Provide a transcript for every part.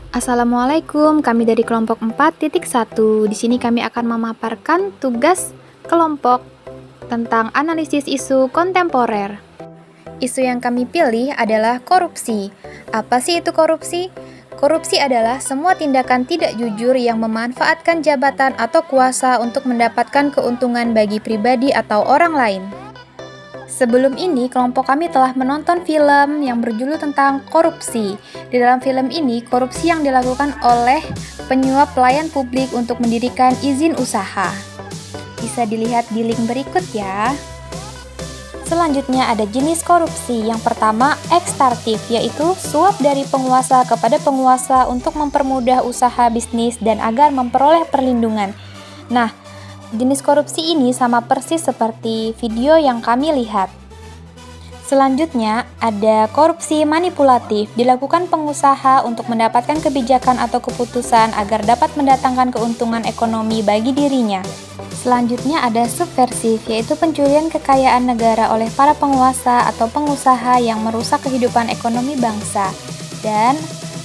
Assalamualaikum, kami dari kelompok 4.1. Di sini kami akan memaparkan tugas kelompok tentang analisis isu kontemporer. Isu yang kami pilih adalah korupsi. Apa sih itu korupsi? Korupsi adalah semua tindakan tidak jujur yang memanfaatkan jabatan atau kuasa untuk mendapatkan keuntungan bagi pribadi atau orang lain. Sebelum ini, kelompok kami telah menonton film yang berjudul tentang korupsi. Di dalam film ini, korupsi yang dilakukan oleh penyuap pelayan publik untuk mendirikan izin usaha. Bisa dilihat di link berikut ya. Selanjutnya ada jenis korupsi. Yang pertama, ekstraktif, yaitu suap dari penguasa kepada penguasa untuk mempermudah usaha bisnis dan agar memperoleh perlindungan. Nah, jenis korupsi ini sama persis seperti video yang kami lihat. Selanjutnya, ada korupsi manipulatif, dilakukan pengusaha untuk mendapatkan kebijakan atau keputusan agar dapat mendatangkan keuntungan ekonomi bagi dirinya. Selanjutnya ada subversif, yaitu pencurian kekayaan negara oleh para penguasa atau pengusaha yang merusak kehidupan ekonomi bangsa. Dan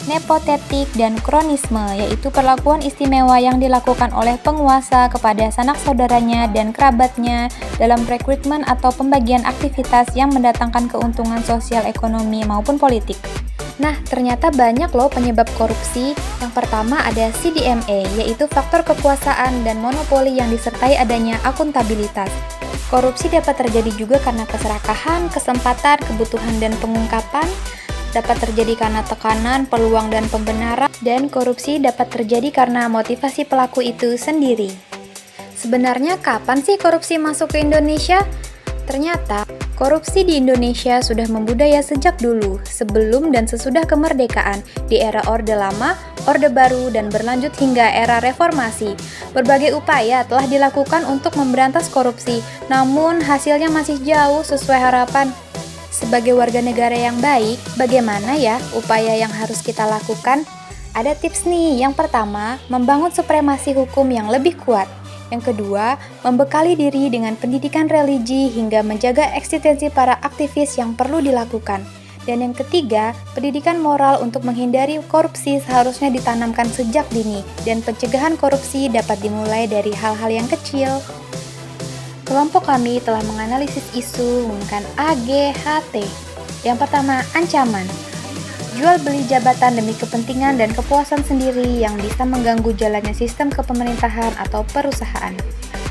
nepotetik dan kronisme, yaitu perlakuan istimewa yang dilakukan oleh penguasa kepada sanak saudaranya dan kerabatnya dalam rekrutmen atau pembagian aktivitas yang mendatangkan keuntungan sosial ekonomi maupun politik. Nah, ternyata banyak loh penyebab korupsi. Yang pertama ada CDMA, yaitu faktor kekuasaan dan monopoli yang disertai adanya akuntabilitas. Korupsi dapat terjadi juga karena keserakahan, kesempatan, kebutuhan dan pengungkapan, dapat terjadi karena tekanan, peluang, dan pembenaran, dan korupsi dapat terjadi karena motivasi pelaku itu sendiri. Sebenarnya kapan sih korupsi masuk ke Indonesia? Ternyata, korupsi di Indonesia sudah membudaya sejak dulu, sebelum dan sesudah kemerdekaan, di era Orde Lama, Orde Baru, dan berlanjut hingga era reformasi. Berbagai upaya telah dilakukan untuk memberantas korupsi, namun hasilnya masih jauh sesuai harapan. Sebagai warga negara yang baik, bagaimana ya upaya yang harus kita lakukan? Ada tips nih. Yang pertama, membangun supremasi hukum yang lebih kuat. Yang kedua, membekali diri dengan pendidikan religi hingga menjaga eksistensi para aktivis yang perlu dilakukan. Dan yang ketiga, pendidikan moral untuk menghindari korupsi seharusnya ditanamkan sejak dini, dan pencegahan korupsi dapat dimulai dari hal-hal yang kecil. Kelompok kami telah menganalisis isu menggunakan AGHT. Yang pertama, ancaman. Jual beli jabatan demi kepentingan dan kepuasan sendiri yang bisa mengganggu jalannya sistem kepemerintahan atau perusahaan.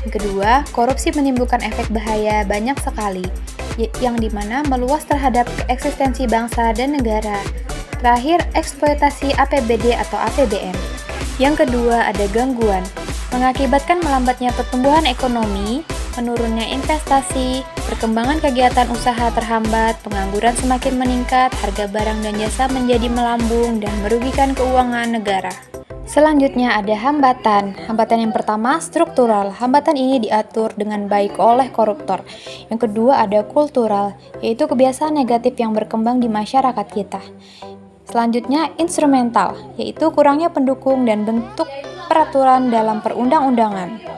Yang kedua, korupsi menimbulkan efek bahaya banyak sekali, yang dimana meluas terhadap eksistensi bangsa dan negara. Terakhir, eksploitasi APBD atau APBN. Yang kedua, ada gangguan. Mengakibatkan melambatnya pertumbuhan ekonomi, menurunnya investasi, perkembangan kegiatan usaha terhambat, pengangguran semakin meningkat, harga barang dan jasa menjadi melambung, dan merugikan keuangan negara. Selanjutnya ada hambatan. Hambatan yang pertama, struktural. Hambatan ini diatur dengan baik oleh koruptor. Yang kedua ada kultural, yaitu kebiasaan negatif yang berkembang di masyarakat kita. Selanjutnya instrumental, yaitu kurangnya pendukung dan bentuk peraturan dalam perundang-undangan.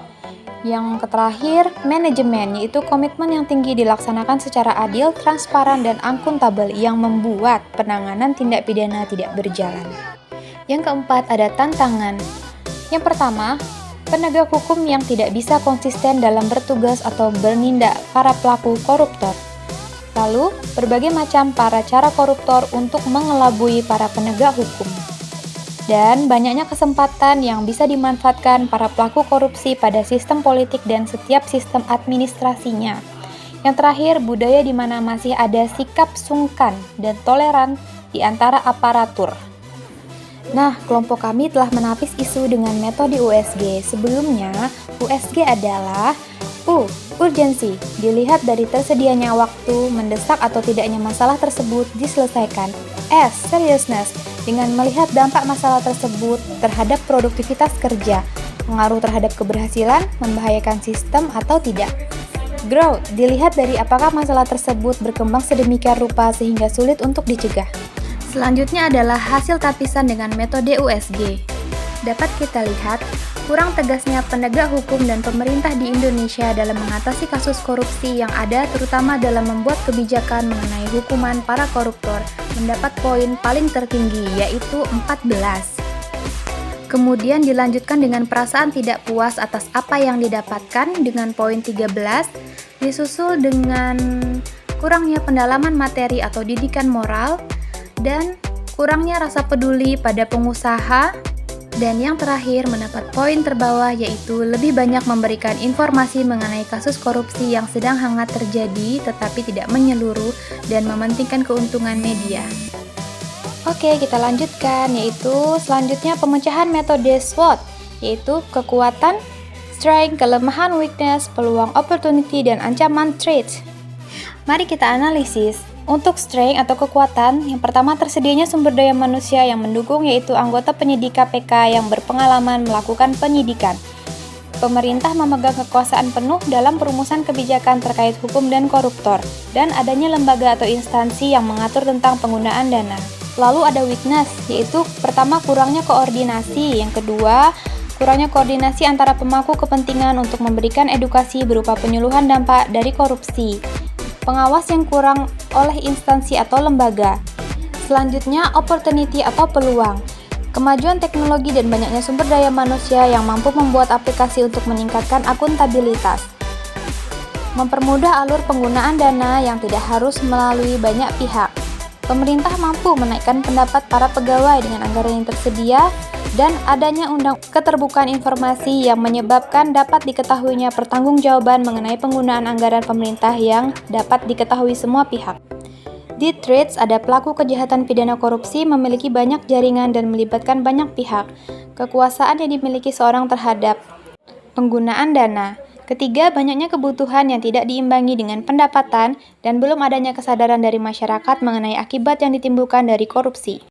Yang terakhir, manajemen, yaitu komitmen yang tinggi dilaksanakan secara adil, transparan, dan akuntabel yang membuat penanganan tindak pidana tidak berjalan. Yang keempat, ada tantangan. Yang pertama, penegak hukum yang tidak bisa konsisten dalam bertugas atau bernindak para pelaku koruptor. Lalu, berbagai macam cara koruptor untuk mengelabui para penegak hukum. Dan banyaknya kesempatan yang bisa dimanfaatkan para pelaku korupsi pada sistem politik dan setiap sistem administrasinya. Yang terakhir, budaya di mana masih ada sikap sungkan dan toleran di antara aparatur. Nah, kelompok kami telah menapis isu dengan metode USG. Sebelumnya, USG adalah urgensi, dilihat dari tersedianya waktu, mendesak atau tidaknya masalah tersebut diselesaikan. S, seriousness, dengan melihat dampak masalah tersebut terhadap produktivitas kerja, pengaruh terhadap keberhasilan, membahayakan sistem atau tidak. Growth, dilihat dari apakah masalah tersebut berkembang sedemikian rupa sehingga sulit untuk dicegah. Selanjutnya adalah hasil tapisan dengan metode USG. Dapat kita lihat, kurang tegasnya penegak hukum dan pemerintah di Indonesia dalam mengatasi kasus korupsi yang ada, terutama dalam membuat kebijakan mengenai hukuman para koruptor, mendapat poin paling tertinggi, yaitu 14. Kemudian dilanjutkan dengan perasaan tidak puas atas apa yang didapatkan dengan poin 13, disusul dengan kurangnya pendalaman materi atau didikan moral, dan kurangnya rasa peduli pada pengusaha, dan yang terakhir mendapat poin terbawah yaitu lebih banyak memberikan informasi mengenai kasus korupsi yang sedang hangat terjadi tetapi tidak menyeluruh dan mementingkan keuntungan media. Oke, kita lanjutkan, yaitu selanjutnya pemecahan metode SWOT, yaitu kekuatan, strength, kelemahan, weakness, peluang, opportunity, dan ancaman, threat. Mari kita analisis. Untuk strength atau kekuatan, yang pertama tersedianya sumber daya manusia yang mendukung, yaitu anggota penyidik KPK yang berpengalaman melakukan penyidikan. Pemerintah memegang kekuasaan penuh dalam perumusan kebijakan terkait hukum dan koruptor, dan adanya lembaga atau instansi yang mengatur tentang penggunaan dana. Lalu ada weakness, yaitu pertama kurangnya koordinasi, yang kedua kurangnya koordinasi antara pemangku kepentingan untuk memberikan edukasi berupa penyuluhan dampak dari korupsi, pengawas yang kurang oleh instansi atau lembaga. Selanjutnya opportunity atau peluang, kemajuan teknologi dan banyaknya sumber daya manusia yang mampu membuat aplikasi untuk meningkatkan akuntabilitas, mempermudah alur penggunaan dana yang tidak harus melalui banyak pihak. Pemerintah mampu menaikkan pendapat para pegawai dengan anggaran yang tersedia, dan adanya keterbukaan informasi yang menyebabkan dapat diketahuinya pertanggungjawaban mengenai penggunaan anggaran pemerintah yang dapat diketahui semua pihak. Di threats, ada pelaku kejahatan pidana korupsi memiliki banyak jaringan dan melibatkan banyak pihak. Kekuasaan yang dimiliki seorang terhadap penggunaan dana. Ketiga, banyaknya kebutuhan yang tidak diimbangi dengan pendapatan dan belum adanya kesadaran dari masyarakat mengenai akibat yang ditimbulkan dari korupsi.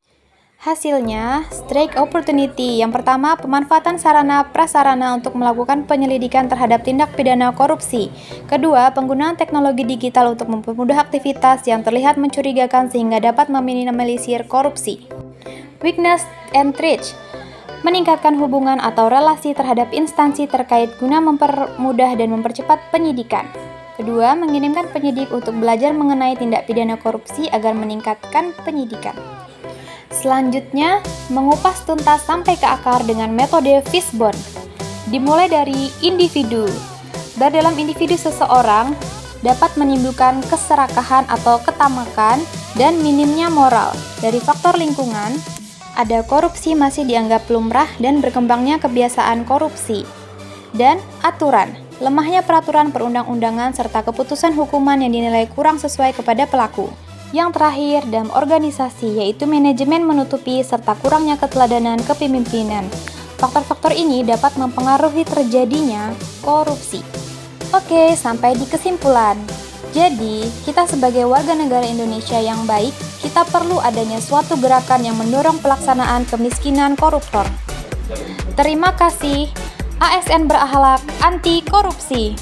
Hasilnya, strike opportunity. Yang pertama, pemanfaatan sarana prasarana untuk melakukan penyelidikan terhadap tindak pidana korupsi. Kedua, penggunaan teknologi digital untuk mempermudah aktivitas yang terlihat mencurigakan sehingga dapat meminimalisir korupsi. Weakness and threat. Meningkatkan hubungan atau relasi terhadap instansi terkait guna mempermudah dan mempercepat penyidikan. Kedua, mengirimkan penyidik untuk belajar mengenai tindak pidana korupsi agar meningkatkan penyidikan. Selanjutnya, mengupas tuntas sampai ke akar dengan metode fishbone. Dimulai dari individu. Dalam individu seseorang dapat menimbulkan keserakahan atau ketamakan dan minimnya moral. Dari faktor lingkungan, ada korupsi masih dianggap lumrah dan berkembangnya kebiasaan korupsi. Dan aturan, lemahnya peraturan perundang-undangan serta keputusan hukuman yang dinilai kurang sesuai kepada pelaku. Yang terakhir, dalam organisasi, yaitu manajemen menutupi serta kurangnya keteladanan kepemimpinan. Faktor-faktor ini dapat mempengaruhi terjadinya korupsi. Oke, sampai di kesimpulan. Jadi, kita sebagai warga negara Indonesia yang baik, kita perlu adanya suatu gerakan yang mendorong pelaksanaan kemiskinan koruptor. Terima kasih. ASN berakhlak anti korupsi.